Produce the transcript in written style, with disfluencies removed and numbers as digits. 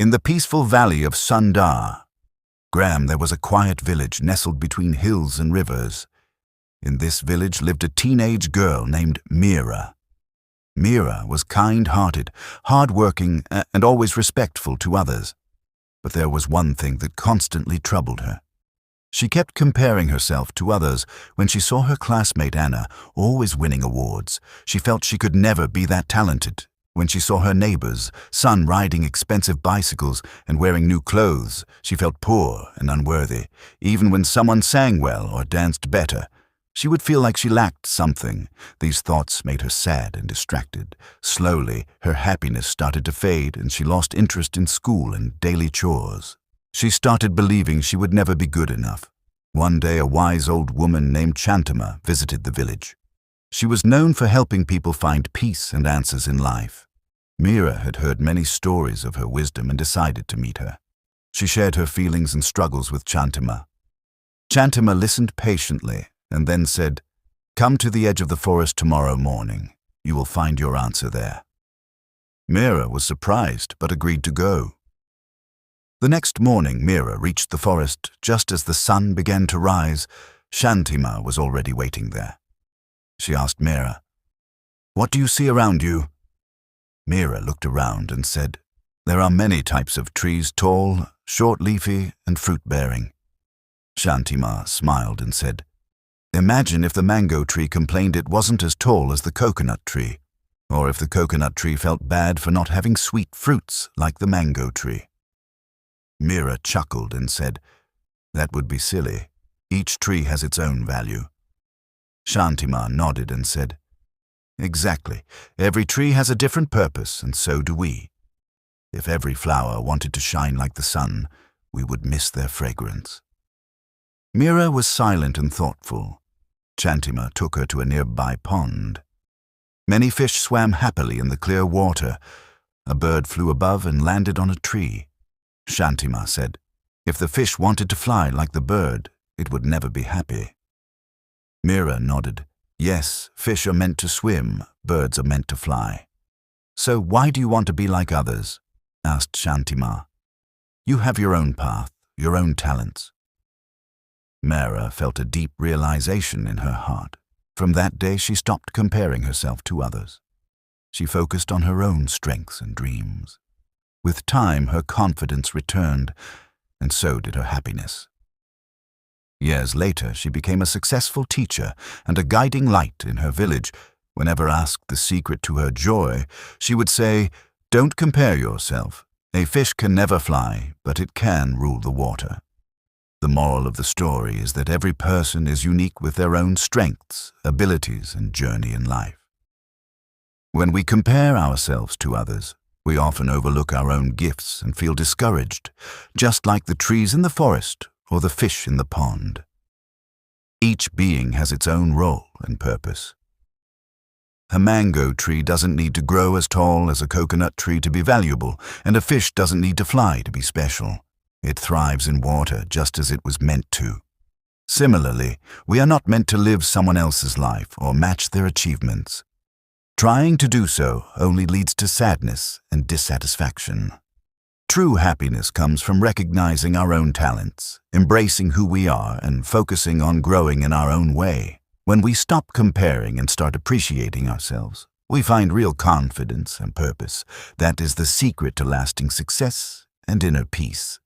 In the peaceful valley of Sundar Graham, there was a quiet village nestled between hills and rivers. In this village lived a teenage girl named Meera. Meera was kind-hearted, hardworking, and always respectful to others. But there was one thing that constantly troubled her. She kept comparing herself to others. When she saw her classmate Anna always winning awards, she felt she could never be that talented. When she saw her neighbor's son riding expensive bicycles and wearing new clothes, she felt poor and unworthy. Even when someone sang well or danced better, she would feel like she lacked something. These thoughts made her sad and distracted. Slowly, her happiness started to fade, and she lost interest in school and daily chores. She started believing she would never be good enough. One day, a wise old woman named Chantima visited the village. She was known for helping people find peace and answers in life. Meera had heard many stories of her wisdom and decided to meet her. She shared her feelings and struggles with Chantima. Chantima listened patiently and then said, "Come to the edge of the forest tomorrow morning. You will find your answer there." Meera was surprised but agreed to go. The next morning, Meera reached the forest just as the sun began to rise. Chantima was already waiting there. She asked Meera, "What do you see around you?" Meera looked around and said, "There are many types of trees, tall, short-leafy, and fruit-bearing." Chantima smiled and said, "Imagine if the mango tree complained it wasn't as tall as the coconut tree, or if the coconut tree felt bad for not having sweet fruits like the mango tree." Meera chuckled and said, "That would be silly. Each tree has its own value." Chantima nodded and said, "Exactly. Every tree has a different purpose, and so do we. If every flower wanted to shine like the sun, we would miss their fragrance." Meera was silent and thoughtful. Chantima took her to a nearby pond. Many fish swam happily in the clear water. A bird flew above and landed on a tree. Chantima said, "If the fish wanted to fly like the bird, it would never be happy." Meera nodded. "Yes, fish are meant to swim, birds are meant to fly." "So why do you want to be like others?" asked Chantima. "You have your own path, your own talents." Meera felt a deep realization in her heart. From that day, she stopped comparing herself to others. She focused on her own strengths and dreams. With time, her confidence returned, and so did her happiness. Years later, she became a successful teacher and a guiding light in her village. Whenever asked the secret to her joy, she would say, "Don't compare yourself. A fish can never fly, but it can rule the water." The moral of the story is that every person is unique with their own strengths, abilities, and journey in life. When we compare ourselves to others, we often overlook our own gifts and feel discouraged, just like the trees in the forest or the fish in the pond. Each being has its own role and purpose. A mango tree doesn't need to grow as tall as a coconut tree to be valuable, and a fish doesn't need to fly to be special. It thrives in water just as it was meant to. Similarly, we are not meant to live someone else's life or match their achievements. Trying to do so only leads to sadness and dissatisfaction. True happiness comes from recognizing our own talents, embracing who we are, and focusing on growing in our own way. When we stop comparing and start appreciating ourselves, we find real confidence and purpose. That is the secret to lasting success and inner peace.